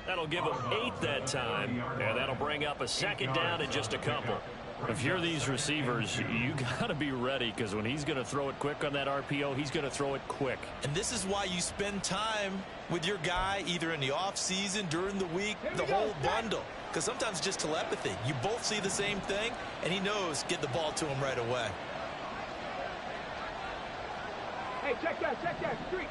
That'll give them 8 that time, and that'll bring up a second down in just a couple. If you're these receivers, you got to be ready, because when he's going to throw it quick on that RPO, he's going to throw it quick. And this is why you spend time with your guy either in the offseason, during the week, the whole bundle. Because sometimes just telepathy. You both see the same thing, and he knows get the ball to him right away. Hey, check that, street.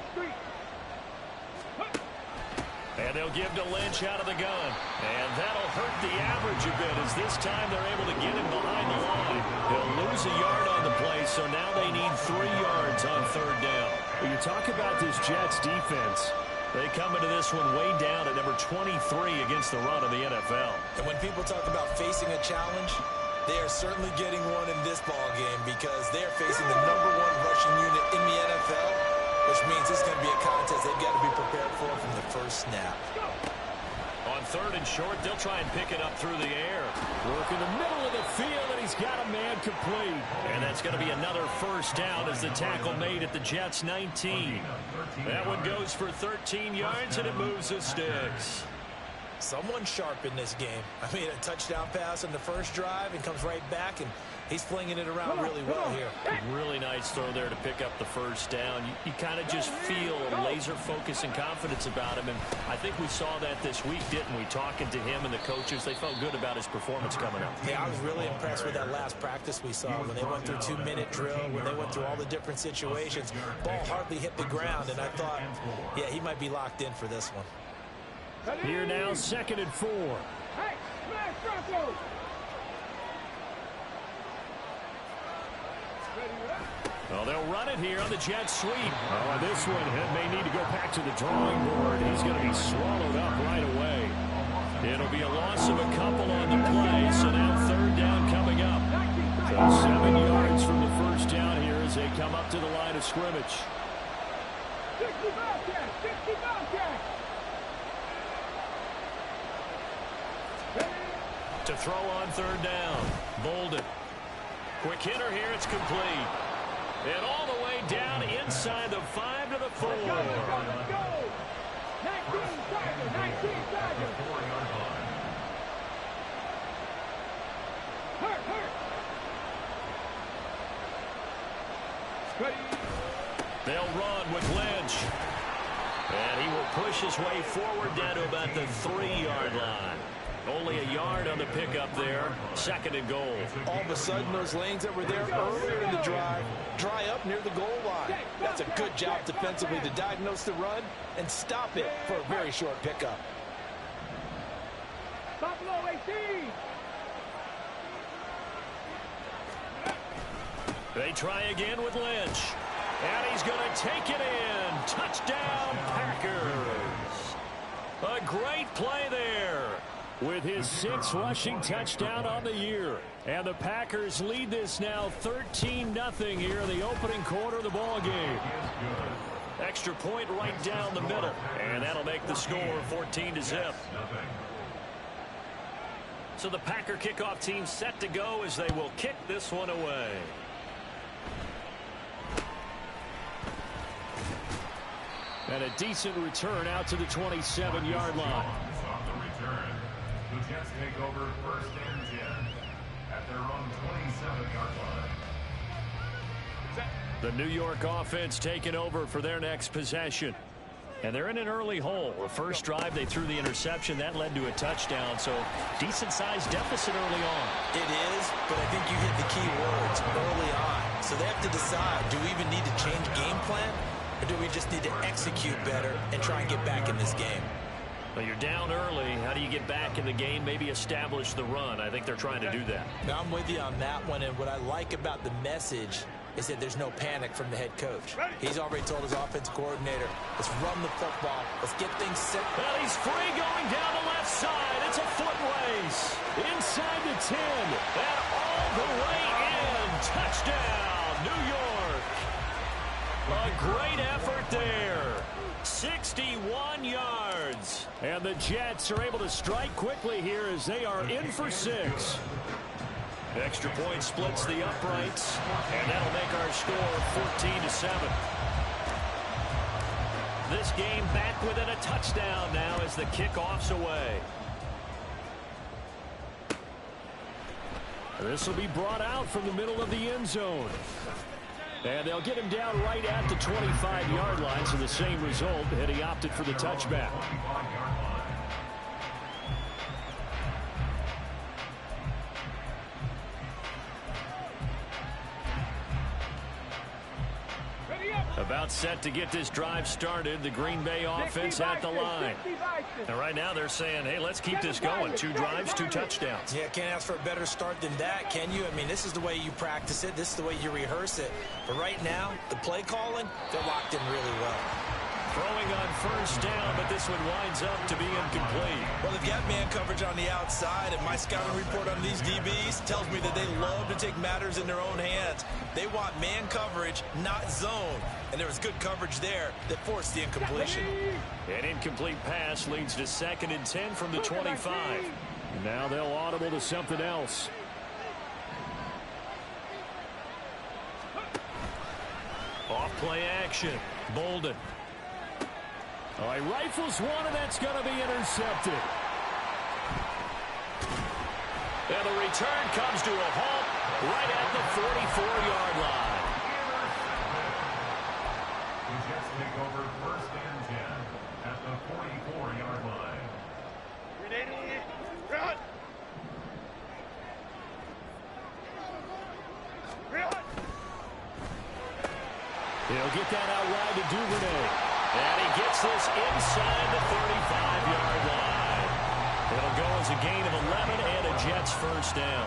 And they'll give to Lynch out of the gun. And that'll hurt the average a bit, as this time they're able to get him behind the line. He'll lose a yard on the play, so now they need 3 yards on third down. When you talk about this Jets defense, they come into this one way down at number 23 against the run of the NFL. And when people talk about facing a challenge, they are certainly getting one in this ball game, because they are facing the #1 rushing unit in the NFL, which means this is going to be a contest they've got to be prepared for from the first snap. On third and short, they'll try and pick it up through the air. work in the middle of the field, and he's got a man complete. And that's going to be another first down as the tackle made at the Jets' 19. That one goes for 13 yards, and it moves the sticks. Someone sharp in this game. I mean, a touchdown pass on the first drive and comes right back, and he's flinging it around really well here. Really nice throw there to pick up the first down. You kind of just feel a laser focus and confidence about him, and I think we saw that this week, didn't we? Talking to him and the coaches, they felt good about his performance coming up. Yeah, I was really impressed with that last practice we saw when they went through 2-minute drill, when they went through all the different situations. Ball hardly hit the ground, and I thought, yeah, he might be locked in for this one. Here now, 2nd and 4. Hey, smash Bronco! Well, they'll run it here on the jet sweep. Oh, this one may need to go back to the drawing board. He's going to be swallowed up right away. It'll be a loss of a couple on the play, so now third down coming up. So 7 yards from the first down here as they come up to the line of scrimmage. 60 Bobcats! 60 Bobcats! To throw on third down. Bolden. Quick hitter here. It's complete. And all the way down inside the 5 to the 4. Let's go! 19 Tigers! 19 Tigers! Hurt! Ready? They'll run with Lynch. And he will push his way forward down to about the 3-yard line. Only a yard on the pickup there. 2nd and goal. All of a sudden, those lanes that were there earlier in the drive dry up near the goal line. That's a good job defensively to diagnose the run and stop it for a very short pickup. Buffalo 18! They try again with Lynch. And he's going to take it in. Touchdown, Packers. A great play there. With his 6th rushing touchdown on the year. And the Packers lead this now 13-0 here in the opening quarter of the ball game. Extra point right down the middle. And that'll make the score 14-0. So the Packer kickoff team set to go as they will kick this one away. And a decent return out to the 27-yard line. The Jets take over 1st and 10 at their own 27-yard line. The New York offense taking over for their next possession. And they're in an early hole. The first drive, they threw the interception. That led to a touchdown. So decent-sized deficit early on. It is, but I think you hit the key words early on. So they have to decide, do we even need to change game plan? Or do we just need to execute better and try and get back in this game? Well, you're down early. How do you get back in the game? Maybe establish the run. I think they're trying to do that. Now, I'm with you on that one, and what I like about the message is that there's no panic from the head coach. He's already told his offensive coordinator, let's run the football. Let's get things set. Well, he's free going down the left side. It's a foot race. Inside the 10. And all the way in. Touchdown, New York. A great effort there. 61 yards. And the Jets are able to strike quickly here as they are in for 6. Extra point splits the uprights, and that'll make our score 14-7. This this game back within a touchdown now as the kickoff's away. This will be brought out from the middle of the end zone. And they'll get him down right at the 25-yard line, so the same result, and he opted for the touchback. About set to get this drive started. The Green Bay offense at the line. And right now they're saying, hey, let's keep this going. 2 drives, 2 touchdowns. Yeah, can't ask for a better start than that, can you? I mean, this is the way you practice it. This is the way you rehearse it. But right now, the play calling, they're locked in really well. Throwing on first down, but this one winds up to be incomplete. Well, they've got man coverage on the outside, and my scouting report on these DBs tells me that they love to take matters in their own hands. They want man coverage, not zone. And there was good coverage there that forced the incompletion. An incomplete pass leads to 2nd and 10 from the 25. Now they'll audible to something else. Off play action. Bolden. Oh, he rifles one, and that's going to be intercepted. And the return comes to a halt right at the 44-yard line. The Jets take over 1st and 10 at the 44-yard line. He'll get that out wide to Duvernay. And he gets this inside the 35-yard line. It'll go as a gain of 11 and a Jets first down.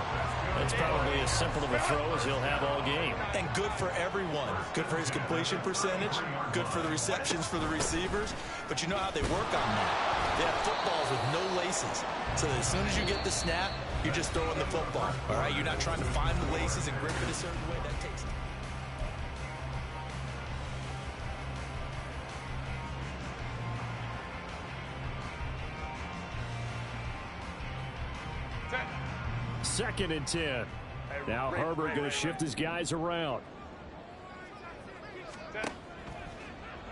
That's probably as simple of a throw as he'll have all game. And good for everyone. Good for his completion percentage. Good for the receptions for the receivers. But you know how they work on that. They have footballs with no laces. So that as soon as you get the snap, you're just throwing the football. All right? You're not trying to find the laces and grip it a certain way. That takes time. Second and 10. Now Herbert going to shift his guys around.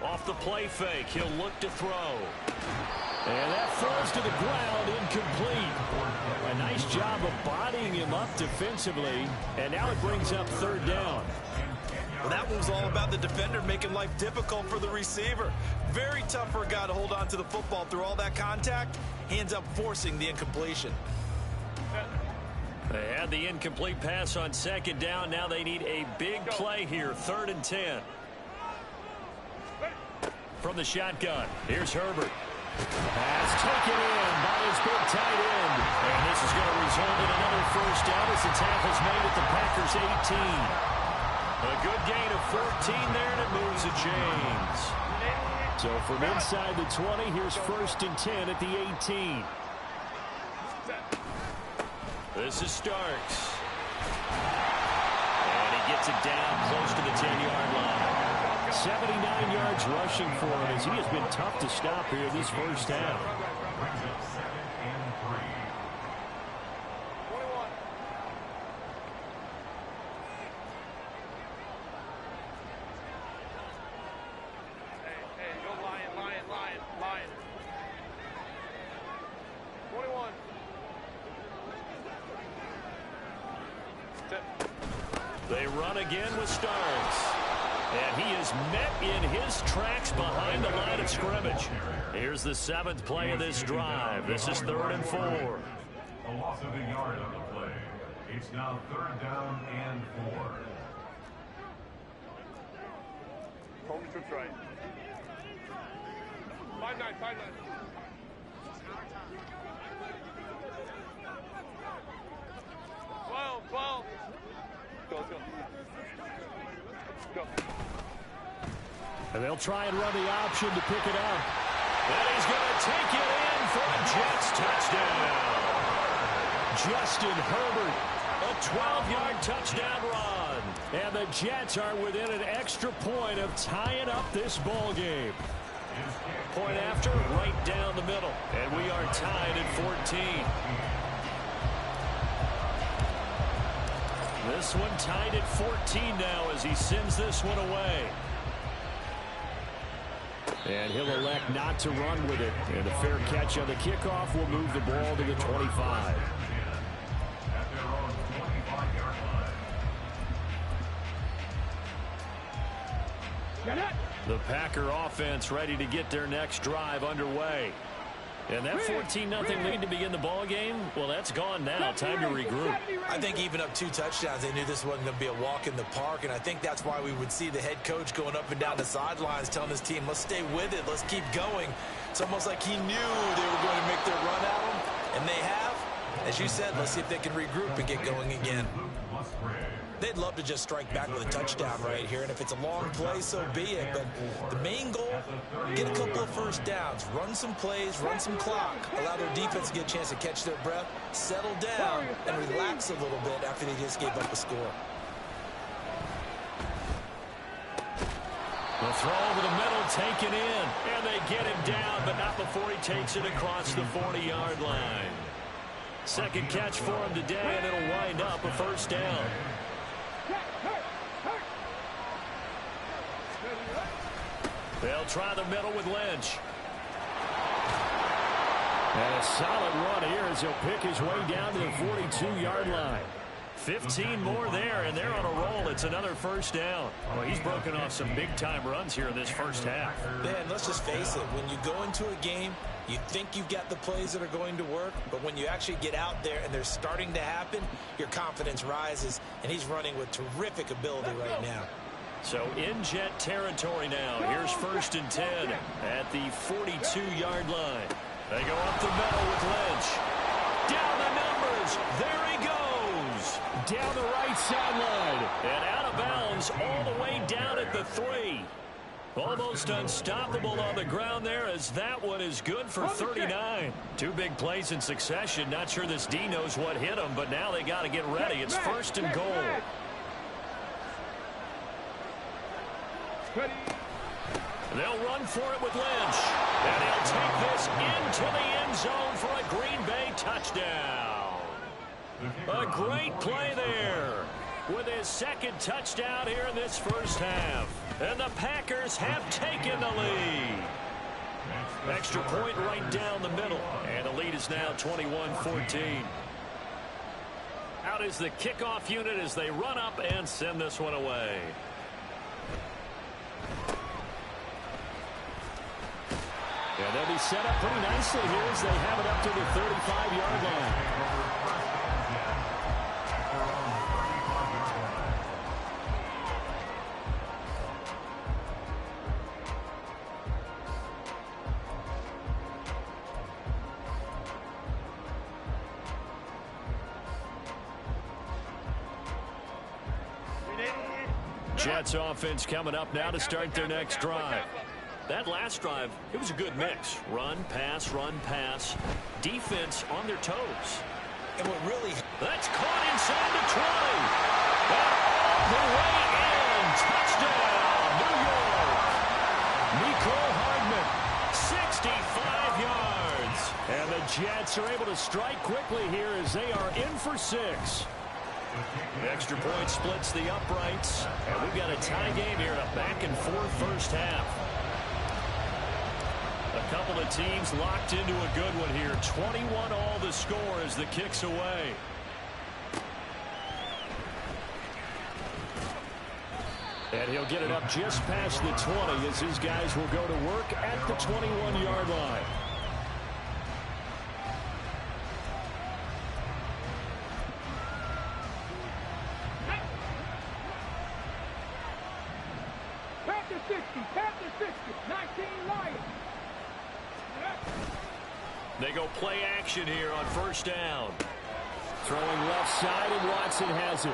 Off the play fake, he'll look to throw. And that falls to the ground, incomplete. A nice job of bodying him up defensively. And now it brings up 3rd down. Well, that was all about the defender making life difficult for the receiver. Very tough for a guy to hold on to the football through all that contact. He ends up forcing the incompletion. They had the incomplete pass on 2nd down. Now they need a big play here. 3rd and 10. From the shotgun, here's Herbert. Pass taken in by his big tight end. And this is going to result in another first down as the tackle's made at the Packers' 18. A good gain of 14 there, and it moves the chains. So from inside the 20, here's 1st and 10 at the 18. This is Starks. And he gets it down close to the 10-yard line. 79 yards rushing for him as he has been tough to stop here this first half. Brings up 2nd and 3. Hey, go Lion. 21. They run again with Starks. And he is met in his tracks behind the line of scrimmage. Here's the 7th play of this drive. This is 3rd and 4. A loss of a yard on the play. It's now 3rd down and 4. Home trips right. 5-9. Well. Go. And they'll try and run the option to pick it up. And he's going to take it in for a Jets touchdown. Justin Herbert, a 12-yard touchdown run. And the Jets are within an extra point of tying up this ball game. Point after, right down the middle. And we are tied at 14. This one tied at 14 now as he sends this one away. And he'll elect not to run with it. And a fair catch on the kickoff will move the ball to the 25. At their own 25-yard line. The Packer offense ready to get their next drive underway. And that 14-0 lead to begin the ball game, well, that's gone now. Time to regroup. I think even up 2 touchdowns, they knew this wasn't going to be a walk in the park, and I think that's why we would see the head coach going up and down the sidelines telling his team, let's stay with it, let's keep going. It's almost like he knew they were going to make their run at him, and they have. As you said, let's see if they can regroup and get going again. They'd love to just strike back with a touchdown right here, and if it's a long play, so be it. But the main goal, get a couple of first downs, run some plays, run some clock, allow their defense to get a chance to catch their breath, settle down, and relax a little bit after they just gave up a score. The throw over the middle, taken in, and they get him down, but not before he takes it across the 40-yard line. Second catch for him today, and it'll wind up a first down. They'll try the middle with Lynch. And a solid run here as he'll pick his way down to the 42-yard line. 15 more there, and they're on a roll. It's another first down. Well, he's broken off some big-time runs here in this first half. Man, let's just face it. When you go into a game, you think you've got the plays that are going to work, but when you actually get out there and they're starting to happen, your confidence rises, and he's running with terrific ability right now. So in jet territory now. Here's 1st and 10 at the 42-yard line. They go up the middle with Lynch. Down the numbers. There he goes. Down the right sideline. And out of bounds all the way down at the 3. Almost unstoppable on the ground there, as that one is good for 39. 2 big plays in succession. Not sure this D knows what hit him, but now they got to get ready. It's 1st and goal. They'll run for it with Lynch. And he'll take this into the end zone for a Green Bay touchdown. A great play there with his 2nd touchdown here in this first half. And the Packers have taken the lead. Extra point right down the middle. And the lead is now 21-14. Out is the kickoff unit as they run up and send this one away. And they'll be set up pretty nicely here as they have it up to the 35-yard line. Jets offense coming up now to start their next drive. That last drive, it was a good mix. Run, pass, defense on their toes. And what really... That's caught inside the 20. And all the way in. Touchdown, New York. Nicole Hardman, 65 yards. And the Jets are able to strike quickly here as they are in for 6. The extra point splits the uprights. And we've got a tie game here, a back-and-forth first half. A couple of teams locked into a good one here. 21 all the score as the kick's away. And he'll get it up just past the 20 as his guys will go to work at the 21-yard line. They go play action here on first down. Throwing left side, and Watson has it.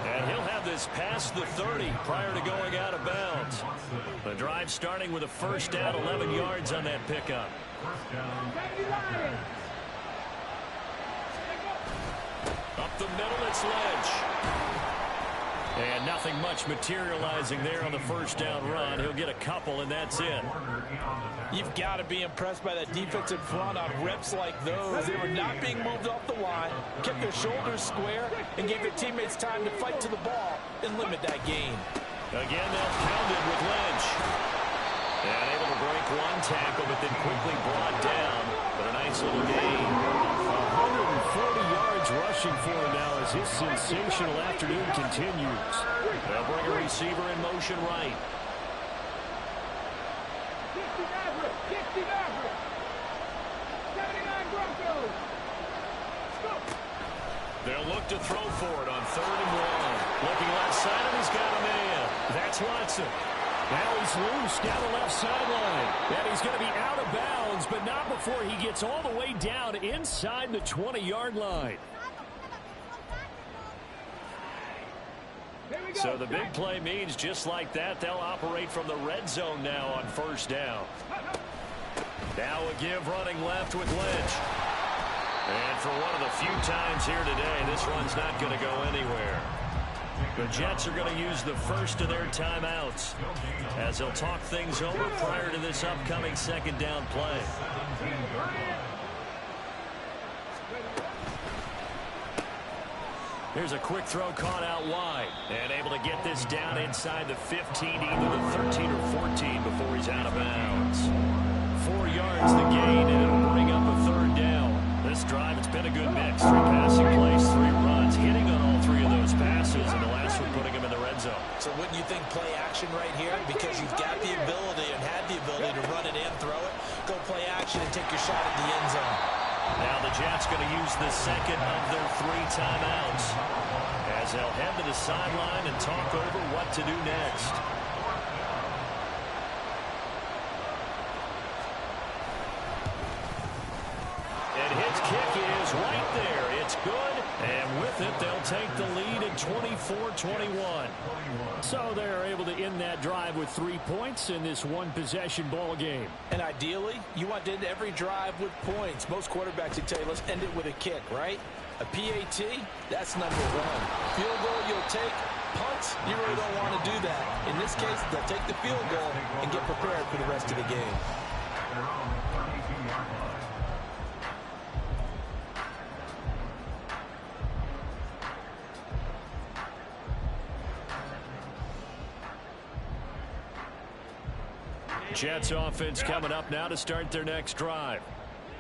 And he'll have this past the 30 prior to going out of bounds. The drive starting with a first down, 11 yards on that pickup. Up the middle, it's Lynch. And nothing much materializing there on the first down run. He'll get a couple, and that's it. You've got to be impressed by that defensive front on reps like those. They were not being moved off the line, kept their shoulders square, and gave their teammates time to fight to the ball and limit that gain. Again, they'll pound it with Lynch. And able to break one tackle, but then quickly brought down. But a nice little gain. 140 yards rushing for him now as his sensational afternoon continues. They'll bring a receiver in motion right. 60 Maverick, 60 Maverick. 79 Broncos. Go. They'll look to throw for it on 3rd and 1. Looking left side, and he's got a man. That's Watson. Now he's loose down the left sideline. And he's going to be out of bounds, but not before he gets all the way down inside the 20-yard line. So the big play means just like that, they'll operate from the red zone now on 1st down. Now a give running left with Lynch. And for one of the few times here today, this run's not going to go anywhere. The Jets are going to use the first of their timeouts as they'll talk things over prior to this upcoming 2nd down play. Here's a quick throw caught out wide and able to get this down inside the 15, either the 13 or 14 before he's out of bounds. 4 yards the gain, and it'll bring up a 3rd down. This drive, it's been a good mix. 3 passing plays, 3 runs, hitting on all 3 of those passes, and the last one putting him in the red zone. So wouldn't you think play action right here? Because you've got the ability and had the ability to run it in, throw it, go play action and take your shot at the end zone. Now the Jets going to use the 2nd of their 3 timeouts as they'll head to the sideline and talk over what to do next. And his kick is right there. It's good, and with it, they'll take the lead at 24-21. So they're able to end that drive with 3 points in this one-possession ball game. And ideally, you want to end every drive with points. Most quarterbacks would tell you, let's end it with a kick, right? A PAT, that's number 1. Field goal, you'll take. Punts, you really don't want to do that. In this case, they'll take the field goal and get prepared for the rest of the game. Jets offense coming up now to start their next drive.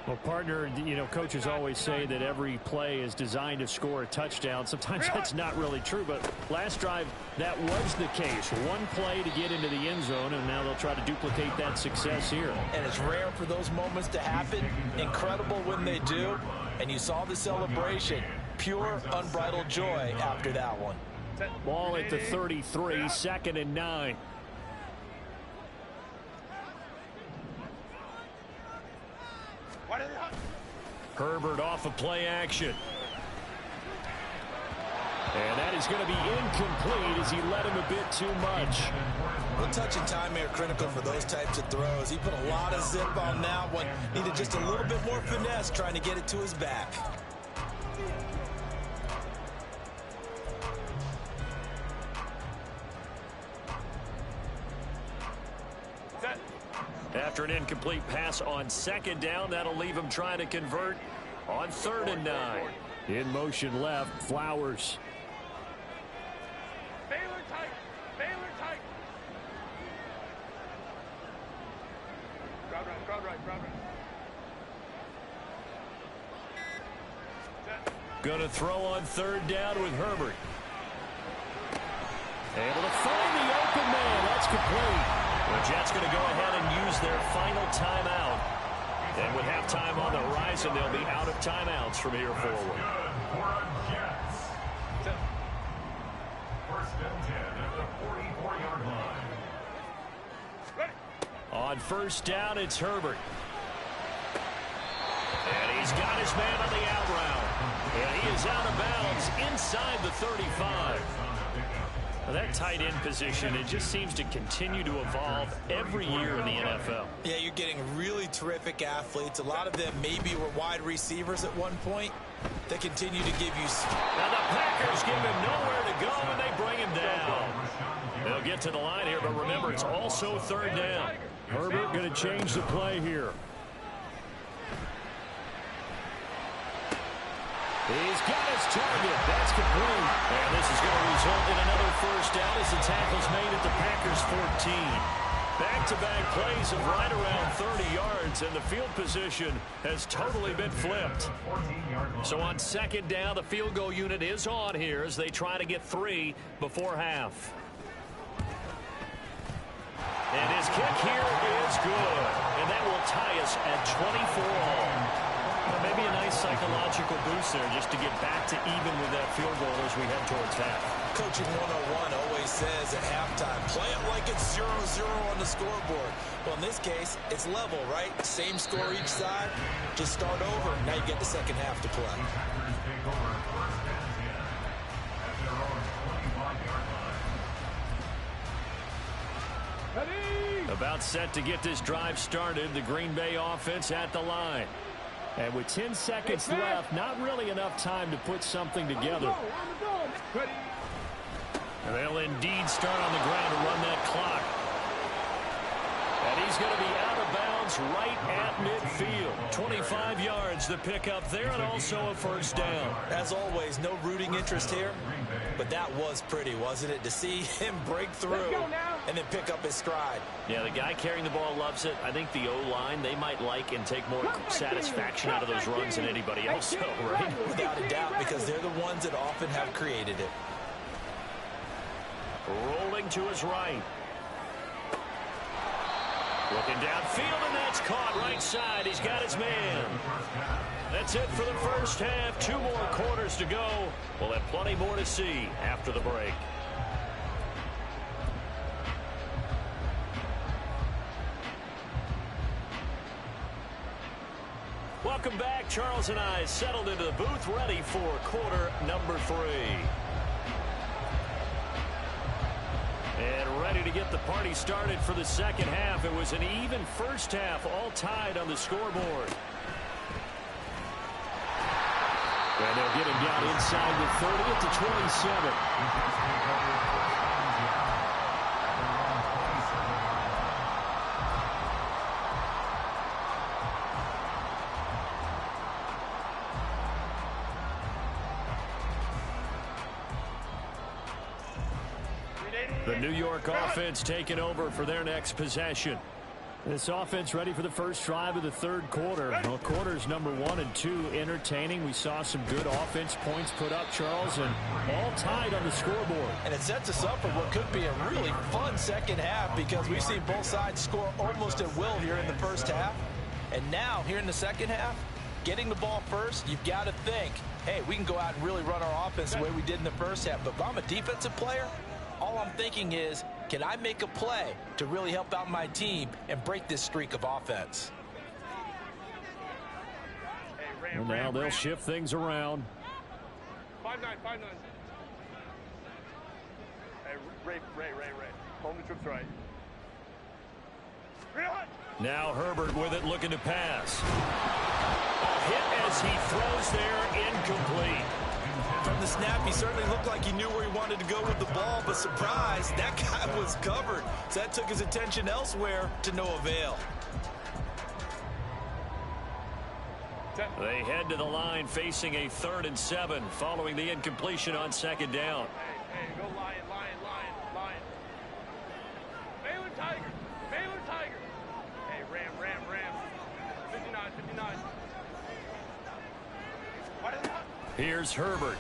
Well, partner, you know, coaches always say that every play is designed to score a touchdown. Sometimes that's not really true, but last drive, that was the case. One play to get into the end zone, and now they'll try to duplicate that success here. And it's rare for those moments to happen. Incredible when they do. And you saw the celebration. Pure, unbridled joy after that one. Ball at the 33, 2nd and 9. Herbert off of play action. And that is going to be incomplete as he led him a bit too much. The touch and time are critical for those types of throws. He put a lot of zip on that one. Needed just a little bit more finesse trying to get it to his back. After an incomplete pass on 2nd down, that'll leave him trying to convert on 3rd and 9. In motion left, Flowers. Baylor tight. Baylor tight. Crowd right, crowd right, crowd right. Gonna throw on 3rd down with Herbert. Able to find the open man. That's complete. The Jets going to go ahead and use their final timeout. And with halftime on the horizon, they'll be out of timeouts from here forward. First and 10 at the 44-yard line. On 1st down, it's Herbert. And he's got his man on the out route. And he is out of bounds inside the 35. Now that tight end position, it just seems to continue to evolve every year in the NFL. Yeah, you're getting really terrific athletes. A lot of them maybe were wide receivers at one point. They continue to give you... Now the Packers give him nowhere to go, and they bring him down. They'll get to the line here, but remember, it's also 3rd down. Herbert going to change the play here. He's got his target. That's complete. And this is going to result in another 1st down as the tackle's made at the Packers' 14. Back-to-back plays of right around 30 yards, and the field position has totally been flipped. So on second down, the field goal unit is on here as they try to get 3 before half. And his kick here is good, and that will tie us at 24 all. Maybe a nice psychological boost there just to get back to even with that field goal as we head towards half. Coaching 101 always says at halftime, play it like it's 0-0 on the scoreboard. Well, in this case, it's level, right? Same score each side. Just start over. Now you get the second half to play. About set to get this drive started, the Green Bay offense at the line. And with 10 seconds left, not really enough time to put something together. And they'll indeed start on the ground to run that clock. And he's going to be out of bounds right at midfield. 25 yards to pick up there, and also a first down. As always, no rooting interest here. But that was pretty, wasn't it? To see him break through and then pick up his stride. Yeah, the guy carrying the ball loves it. I think the O-line, they might like and take more satisfaction out of those runs than anybody else, so, right? Without a doubt, because they're the ones that often have created it. Rolling to his right. Looking downfield, and that's caught right side. He's got his man. That's it for the first half. 2 more quarters to go. We'll have plenty more to see after the break. Welcome back. Charles and I settled into the booth, ready for quarter number 3. And ready to get the party started for the second half. It was an even first half, all tied on the scoreboard. And they'll get him down inside the 30 at the 27. The New York offense taking over for their next possession. This offense ready for the first drive of the third quarter. Well, quarters number 1 and 2 entertaining. We saw some good offense points put up, Charles, and all tied on the scoreboard. And it sets us up for what could be a really fun second half because we've seen both sides score almost at will here in the first half. And now, here in the second half, getting the ball first, you've got to think, hey, we can go out and really run our offense the way we did in the first half. But if I'm a defensive player, all I'm thinking is, can I make a play to really help out my team and break this streak of offense? And now they'll shift things around. 5-9, 5-9. Hey, Ray. Home the troops right. Now Herbert with it, looking to pass. A hit as he throws there, incomplete. From the snap, he certainly looked like he knew where he wanted to go with the ball, but surprise, that guy was covered. So that took his attention elsewhere to no avail. They head to the line facing a 3rd and 7 following the incompletion on second down. Hey, go Lion. Baylor Tiger. Hey, Ram. 59. What is that? Here's Herbert.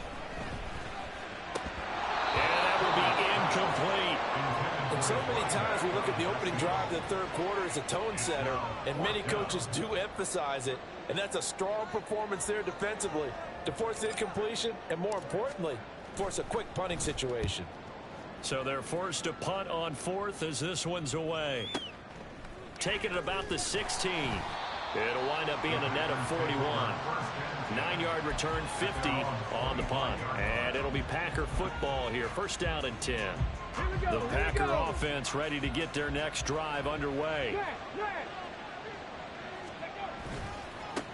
And that will be incomplete. And so many times we look at the opening drive of the third quarter as a tone setter, and many coaches do emphasize it, and that's a strong performance there defensively to force the incompletion and, more importantly, force a quick punting situation. So they're forced to punt on 4th as this one's away. Taking it about the 16. It'll wind up being a net of 41. 9-yard return, 50 on the punt. And it'll be Packer football here. First down and 10. The Packer offense ready to get their next drive underway.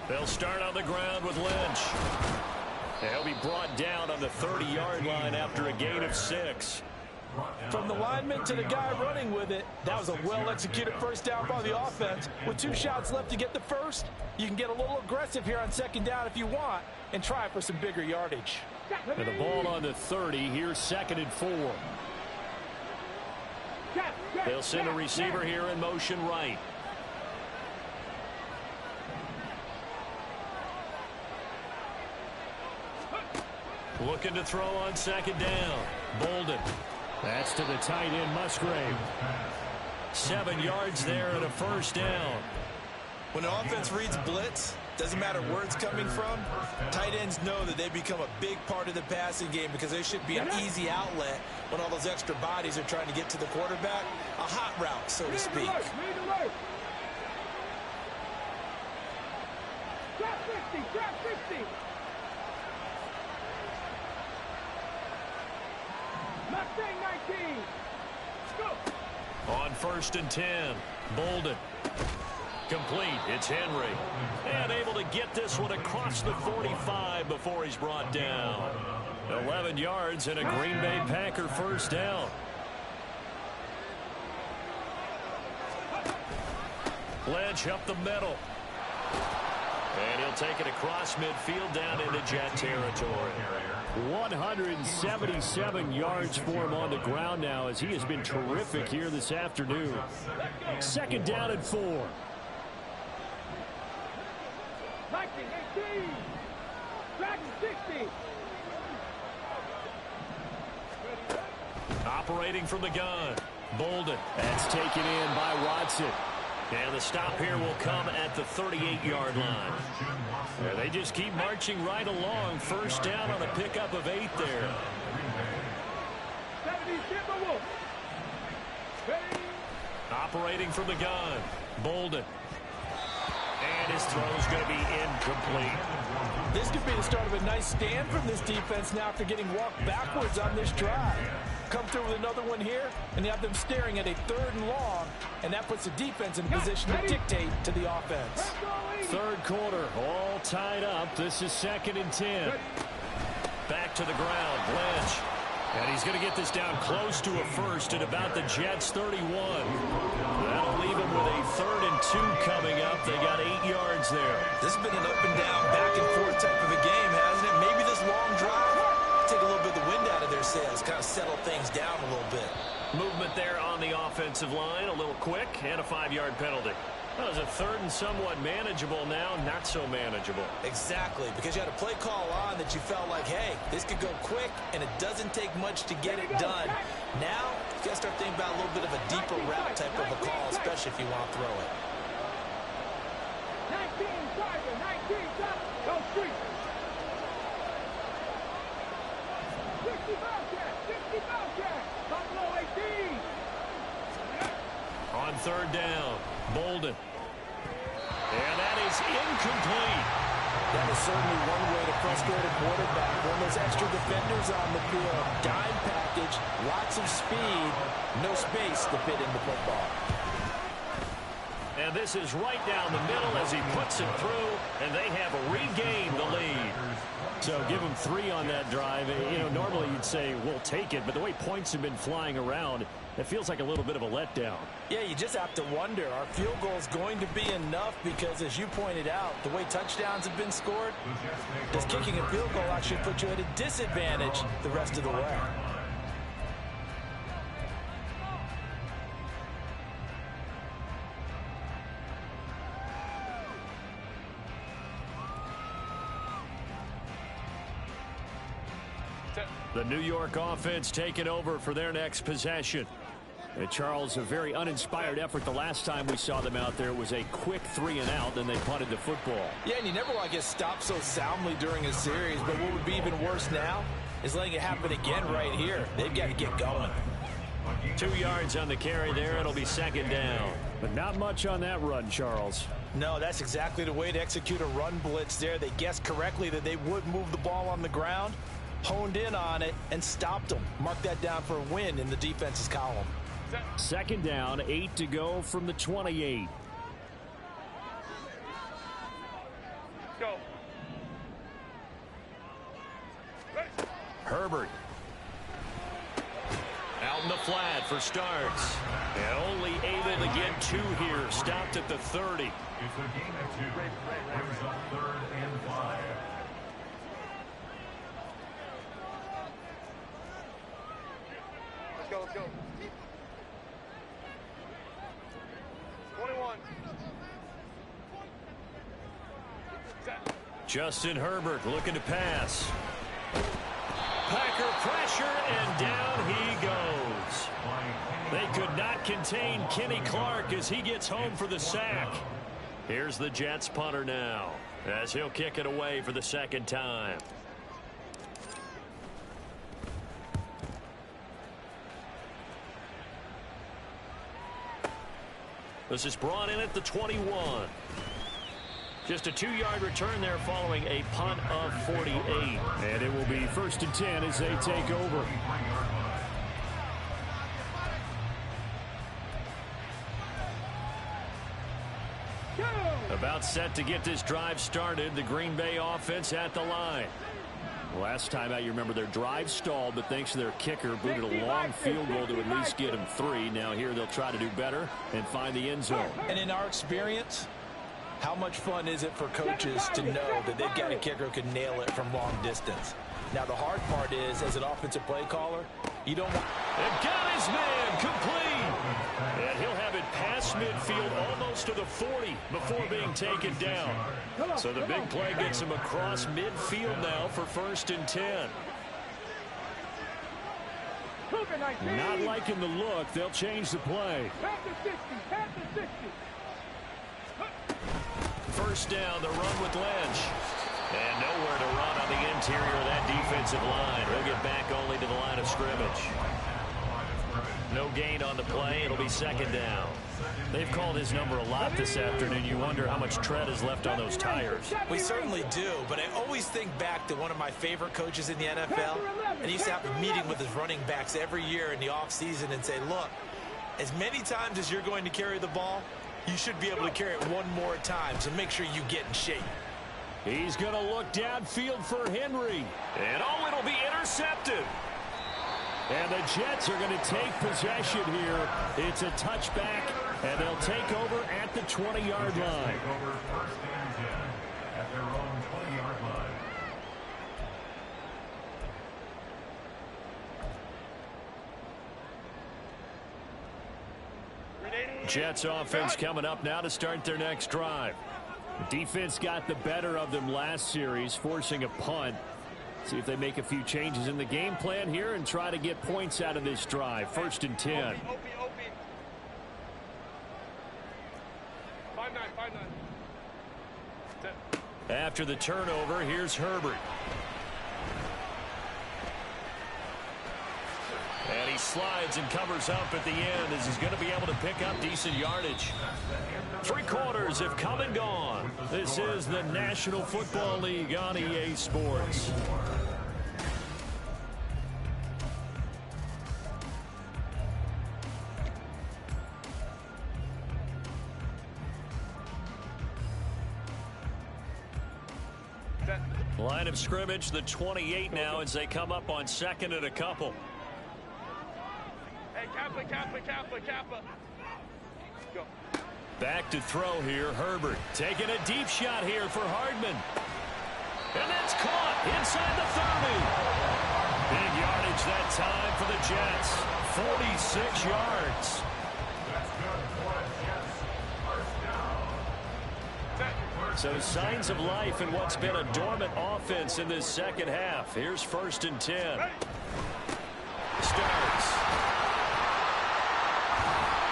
They'll start on the ground with Lynch. He'll be brought down on the 30-yard line after a gain of 6. From the lineman to the guy running with it, that was a well-executed first down by the offense. With 2 shots left to get the first, you can get a little aggressive here on second down if you want and try for some bigger yardage. And the ball on the 30. Here's 2nd and 4. They'll send a receiver here in motion right. Looking to throw on second down. Bolden. That's to the tight end, Musgrave. 7 yards there and a first down. When the offense reads blitz, doesn't matter where it's coming from, tight ends know that they become a big part of the passing game because they should be an easy outlet when all those extra bodies are trying to get to the quarterback. A hot route, so to speak. Drop 50, drop 50. Mustang 19. Go. On 1st and 10, Bolden. Complete. It's Henry. And able to get this one across the 45 before he's brought down. 11 yards and a Green Bay Packer first down. Lynch up the middle. And he'll take it across midfield down into Jet territory. 177 yards for him on the ground now as he has been terrific here this afternoon. 2nd down and 4. 19, 18. Dragon 60. Operating from the gun. Bolden. That's taken in by Watson. And the stop here will come at the 38-yard line. They just keep marching right along. First down on a pickup of 8 there. 70 Timberwolves. Operating from the gun. Bolden. And his throw's going to be incomplete. This could be the start of a nice stand from this defense now after getting walked backwards on this drive. Come through with another one here, and you have them staring at a 3rd and long, and that puts the defense in a position to dictate to the offense. 3rd quarter, all tied up. This is 2nd and 10. Back to the ground, Lynch. And he's going to get this down close to a first at about the Jets' 31. That'll leave him with a 3rd and 2 coming up. They got 8 yards there. This has been an up and down, back and forth type of a game, hasn't it? Maybe this long drive take a little bit of the wind out of their sails, kind of settle things down a little bit. Movement there on the offensive line, a little quick, and a 5-yard penalty. That was a 3rd and somewhat manageable, now not so manageable. Exactly, because you had a play call on that you felt like, hey, this could go quick, and it doesn't take much to get it done. Now, you got to start thinking about a little bit of a deeper route type of a call, especially if you want to throw it. 19, Tiger, 19, stop. Go street. 60 Bobcat, 60 Bobcat. Buffalo 18. On 3rd down, Bolden. And that is incomplete. That is certainly one way to frustrate a quarterback. One of those extra defenders on the field. Dime package, lots of speed, no space to fit in the football. And this is right down the middle as he puts it through, and they have regained the lead. So give him 3 on that drive. You know, normally you'd say, we'll take it, but the way points have been flying around, it feels like a little bit of a letdown. Yeah, you just have to wonder, are field goals going to be enough? Because as you pointed out, the way touchdowns have been scored, does kicking a field goal actually put you at a disadvantage the rest of the way? The New York offense taking over for their next possession. And Charles, a very uninspired effort the last time we saw them out there. It was a quick 3 and out, then they punted the football. Yeah, and you never want to get stopped so soundly during a series, but what would be even worse now is letting it happen again right here. They've got to get going. 2 yards on the carry there. It'll be 2nd down. But not much on that run, Charles. No, that's exactly the way to execute a run blitz there. They guessed correctly that they would move the ball on the ground, honed in on it, and stopped them. Mark that down for a win in the defense's column. 2nd down, 8 to go from the 28. Go. Herbert. Out in the flat for starts. And only able to get 2 here. Stopped at the 30. It's a game at 2. Brings up 3rd and 5. Let's go, let's go. Justin Herbert looking to pass. Packer pressure, and down he goes. They could not contain Kenny Clark as he gets home for the sack. Here's the Jets punter now, as he'll kick it away for the second time. This is brought in at the 21. Just a 2-yard return there following a punt of 48. And it will be 1st and 10 as they take over. About set to get this drive started. The Green Bay offense at the line. Last time out, you remember their drive stalled, but thanks to their kicker, booted a long field goal to at least get them 3. Now here they'll try to do better and find the end zone. And in our experience, how much fun is it for coaches to know that they've got a kicker who can nail it from long distance? Now, the hard part is, as an offensive play caller, you don't want... And got his man complete. And he'll have it past midfield almost to the 40 before being taken down. So the big play gets him across midfield now for 1st and 10. Not liking the look. They'll change the play. Pass to 60. Pass to 60. First down, the run with Lynch. And nowhere to run on the interior of that defensive line. He'll get back only to the line of scrimmage. No gain on the play. It'll be 2nd down. They've called his number a lot this afternoon. You wonder how much tread is left on those tires. We certainly do, but I always think back to one of my favorite coaches in the NFL. And he used to have a meeting with his running backs every year in the offseason and say, look, as many times as you're going to carry the ball, you should be able to carry it one more time, so make sure you get in shape. He's going to look downfield for Henry. And it'll be intercepted. And the Jets are going to take possession here. It's a touchback, and they'll take over at the 20-yard line. Over 1st and 10 at their own 20-yard line. Jets offense coming up now to start their next drive. The defense got the better of them last series, forcing a punt. See if they make a few changes in the game plan here and try to get points out of this drive. 1st and 10. 5-9, 5-9. After the turnover, here's Herbert. And he slides and covers up at the end as he's going to be able to pick up decent yardage. 3 quarters have come and gone. This is the National Football League on EA Sports. Line of scrimmage, the 28 now as they come up on 2nd and a couple. Hey, Kappa. Go. Back to throw here, Herbert. Taking a deep shot here for Hardman. And that's caught inside the 30. Big yardage that time for the Jets. 46 yards. So signs of life in what's been a dormant offense in this second half. Here's 1st and 10. Starts.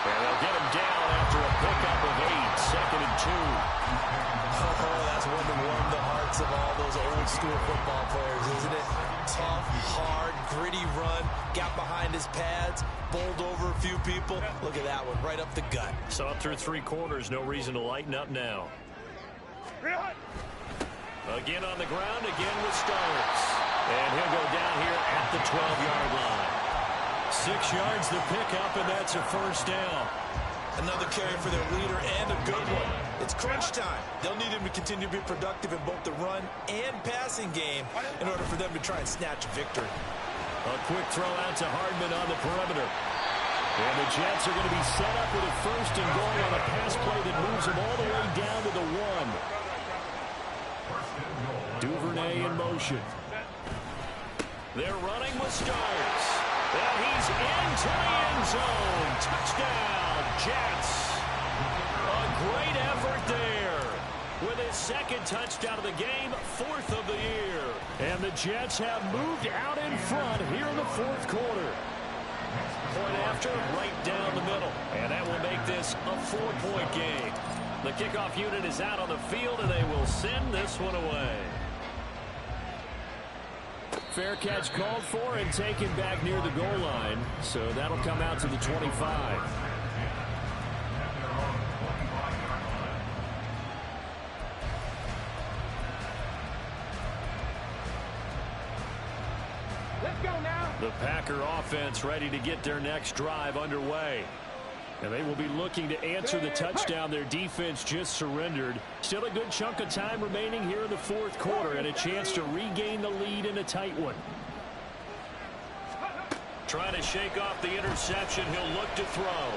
And they'll get him down after a pickup of 8. 2nd and 2. Oh, that's one to warm the hearts of all those old school football players, isn't it? Tough, hard, gritty run. Got behind his pads, bowled over a few people. Look at that one, right up the gut. So up through 3 quarters, no reason to lighten up now. Again on the ground, again with Starks. And he'll go down here at the 12-yard line. 6 yards the pickup, and that's a 1st down. Another carry for their leader and a good one. It's crunch time. They'll need him to continue to be productive in both the run and passing game in order for them to try and snatch a victory. A quick throw out to Hardman on the perimeter. And the Jets are going to be set up with a 1st and goal on a pass play that moves them all the way down to the 1. Duvernay in motion. They're running with Starks. And he's into the end zone. Touchdown, Jets. A great effort there with his second touchdown of the game, fourth of the year. And the Jets have moved out in front here in the fourth quarter. Point after, right down the middle. And that will make this a 4-point game. The kickoff unit is out on the field, and they will send this one away. Fair catch called for and taken back near the goal line. So that'll come out to the 25. Let's go now. The Packer offense ready to get their next drive underway. And they will be looking to answer the touchdown their defense just surrendered. Still a good chunk of time remaining here in the fourth quarter and a chance to regain the lead in a tight one. Trying to shake off the interception. He'll look to throw.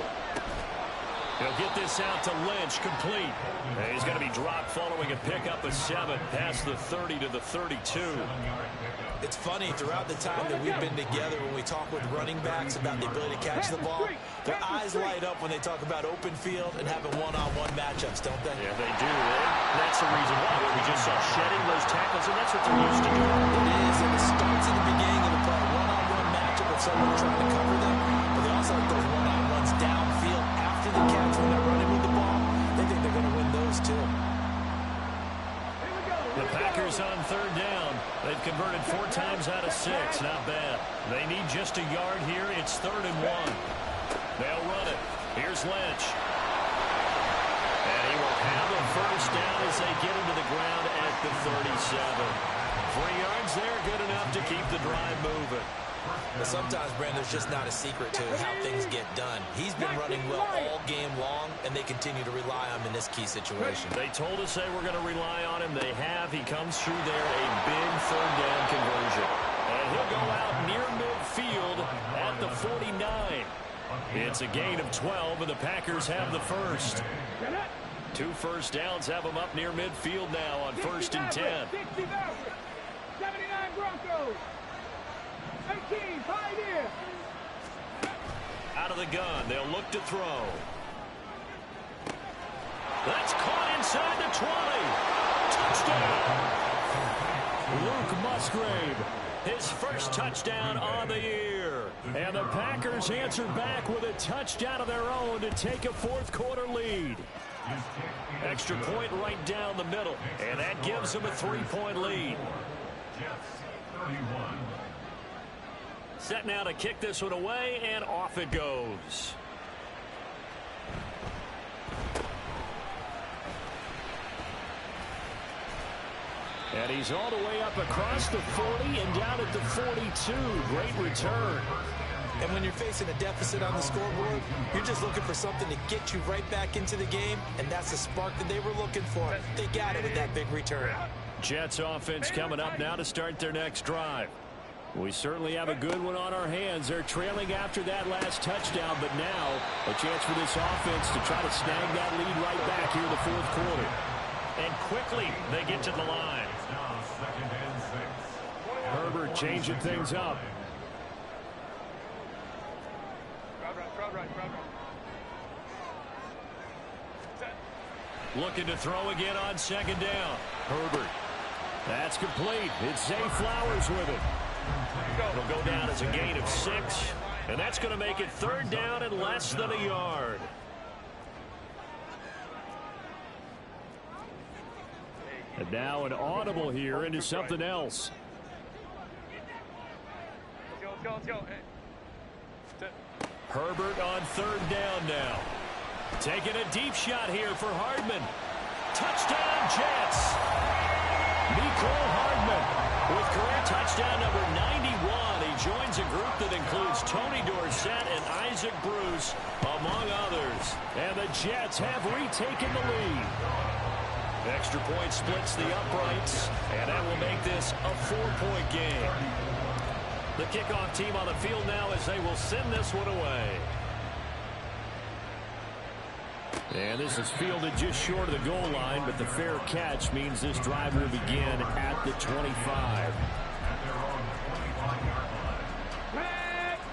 He'll get this out to Lynch, complete. And he's going to be dropped following a pickup of 7 past the 30 to the 32. It's funny, throughout the time that we've been together, when we talk with running backs about the ability to catch the ball, their eyes light up when they talk about open field and having one-on-one matchups, don't they? Yeah, they do. That's the reason why. We just saw shedding those tackles, and that's what they're used to doing. It is, and it starts in the beginning of the play. One-on-one matchup with someone trying to cover them, but they also have those one-on-ones downfield after the catch when they're running with the ball. They think they're going to win those, too. The Packers on third down. They've converted 4 times out of 6. Not bad. They need just a yard here. It's 3rd and 1. They'll run it. Here's Lynch. And he will have a first down as they get him to the ground at the 37. 3 yards there, good enough to keep the drive moving. But sometimes, Brandon, there's just not a secret to how things get done. He's been running well all game long, and they continue to rely on him in this key situation. They told us they were going to rely on him. They have. He comes through there, a big third down conversion. And he'll go out near midfield at the 49. It's a gain of 12, and the Packers have the first. 2 first downs have them up near midfield now on 1st and 10. 79 Broncos. 18, Pioneer. Out of the gun, they'll look to throw. That's caught inside the 20. Touchdown. Luke Musgrave, his first touchdown on the year. And the Packers answer back with a touchdown of their own to take a fourth quarter lead. Extra point right down the middle, and that gives them a 3-point lead. Set now to kick this one away, and off it goes. And he's all the way up across the 40 and down at the 42. Great return. And when you're facing a deficit on the scoreboard, you're just looking for something to get you right back into the game, and that's the spark that they were looking for. They got it with that big return. Jets offense coming up now to start their next drive. We certainly have a good one on our hands. They're trailing after that last touchdown, but now a chance for this offense to try to snag that lead right back here in the fourth quarter. And quickly they get to the line. Herbert changing things up. Crowd right. Looking to throw again on 2nd down. Herbert. That's complete. It's Zay Flowers with it. It'll go down as a gain of 6. And that's going to make it 3rd down and less than a yard. And now an audible here into something else. Let's go. Herbert on 3rd down now. Taking a deep shot here for Hardman. Touchdown, Jets. Mecole Hardman with career touchdown number 91. He joins a group that includes Tony Dorsett and Isaac Bruce, among others. And the Jets have retaken the lead. Extra point splits the uprights, and that will make this a 4-point game. The kickoff team on the field now as they will send this one away. And this is fielded just short of the goal line, but the fair catch means this drive will begin at the 25.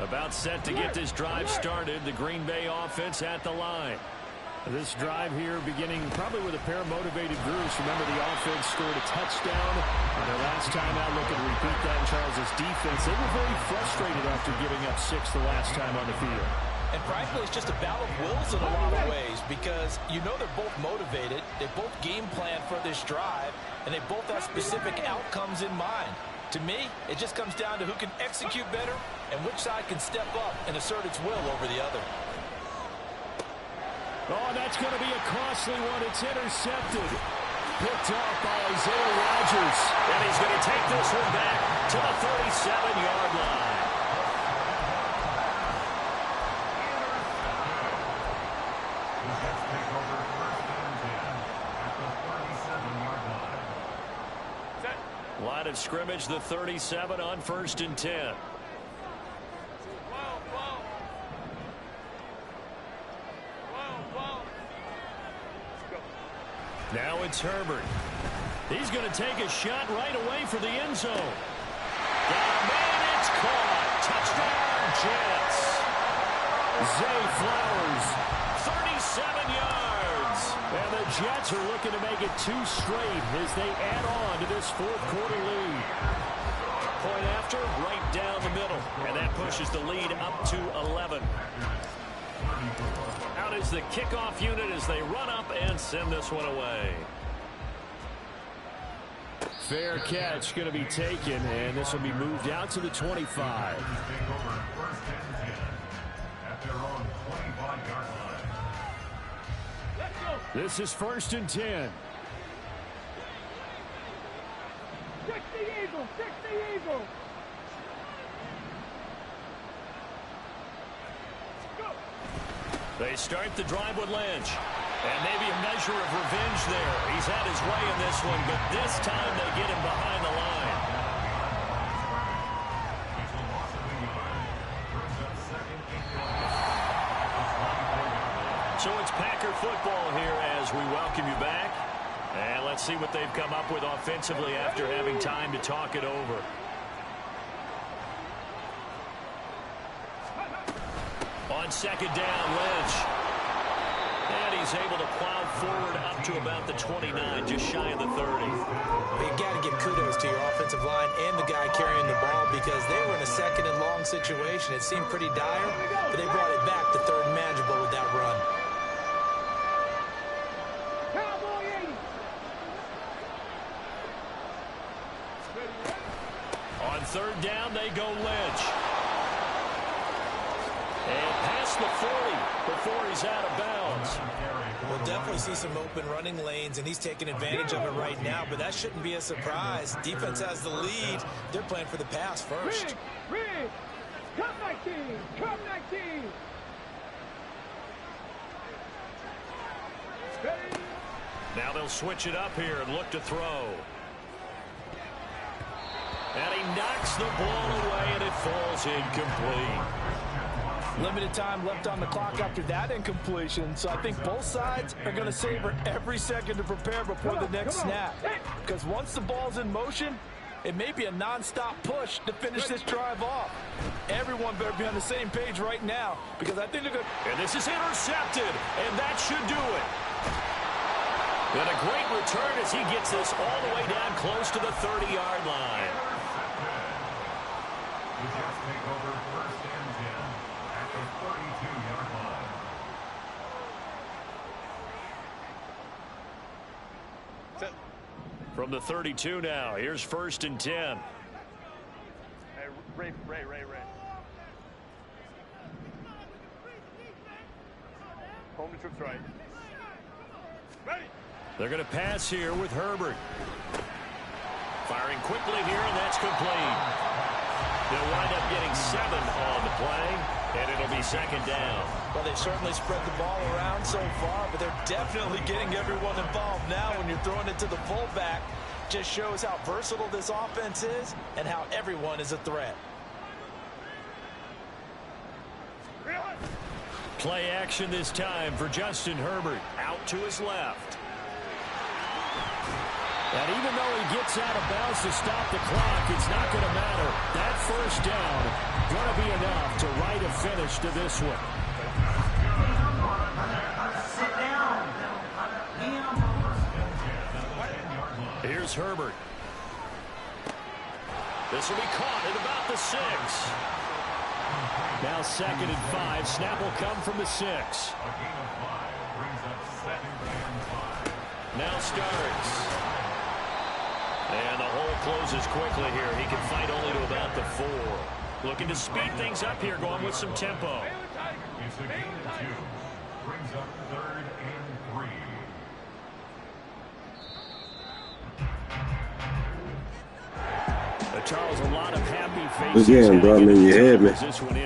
About set to get this drive started. The Green Bay offense at the line. This drive here beginning probably with a pair of motivated groups. Remember, the offense scored a touchdown. Their last time out, looking to repeat that in Charles' defense. They were very frustrated after giving up 6 the last time on the field. And frankly, it's just a battle of wills in a lot of ways because you know they're both motivated. They both game plan for this drive, and they both have specific outcomes in mind. To me, it just comes down to who can execute better and which side can step up and assert its will over the other. Oh, that's going to be a costly one. It's intercepted. Picked off by Isaiah Rodgers. And he's going to take this one back to the 37-yard line. Line of scrimmage, the 37 on 1st and 10. Now it's Herbert. He's going to take a shot right away for the end zone. Got a man, it's caught. Touchdown, Jets. Zay Flowers, 37 yards. And the Jets are looking to make it 2 straight as they add on to this 4th quarter lead. Point after, right down the middle. And that pushes the lead up to 11. Out is the kickoff unit as they run up and send this one away. Fair catch going to be taken, and this will be moved out to the 25. This is 1st and 10. 60 Eagles, 60 Eagles. They start the drive with Lynch. And maybe a measure of revenge there. He's had his way in this one, but this time they get him behind the line. So it's Packer football here as we welcome you back. And let's see what they've come up with offensively after having time to talk it over. On 2nd down, Lynch. And he's able to plow forward up to about the 29, just shy of the 30. You got to give kudos to your offensive line and the guy carrying the ball because they were in a 2nd and long situation. It seemed pretty dire, but they brought it back to 3rd and manageable with that run. Cowboy 80. On 3rd down, they go Lynch. And past the 40 before he's out of bounds. We'll definitely see some open running lanes, and he's taking advantage of it right now, but that shouldn't be a surprise. Defense has the lead. They're playing for the pass first. Rig, come 19, come 19. Now they'll switch it up here and look to throw. And he knocks the ball away, and it falls incomplete. Limited time left on the clock after that incompletion, so I think both sides are going to savor every second to prepare before the next snap. Because once the ball's in motion, it may be a non-stop push to finish this drive off. Everyone better be on the same page right now, because I think they're going to... And this is intercepted, and that should do it. And a great return as he gets this all the way down close to the 30-yard line. The Jets take over 1st and 10 at the 42-yard line. From the 32 now, here's 1st and 10. Hey, Ray. Home to troops right. Ready. They're going to pass here with Herbert. Firing quickly here, and that's complete. They'll wind up getting 7 on the play, and it'll be 2nd down. Well, they've certainly spread the ball around so far, but they're definitely getting everyone involved now when you're throwing it to the fullback. Just shows how versatile this offense is and how everyone is a threat. Play action this time for Justin Herbert. Out to his left. And even though he gets out of bounds to stop the clock, it's not going to matter. That 1st down going to be enough to write a finish to this one. Sit down. Herbert. This will be caught at about the 6. Now 2nd and 5. Snap will come from the 6. A gain of 5 brings up 2nd and 5. Now starts. And the hole closes quickly here. He can fight only to about the 4. Looking to speed things up here, going with some tempo. It's a gain of 2. Brings up 3rd and 3. Charles, a lot of happy faces. Again, bro, I mean, you had me. This one is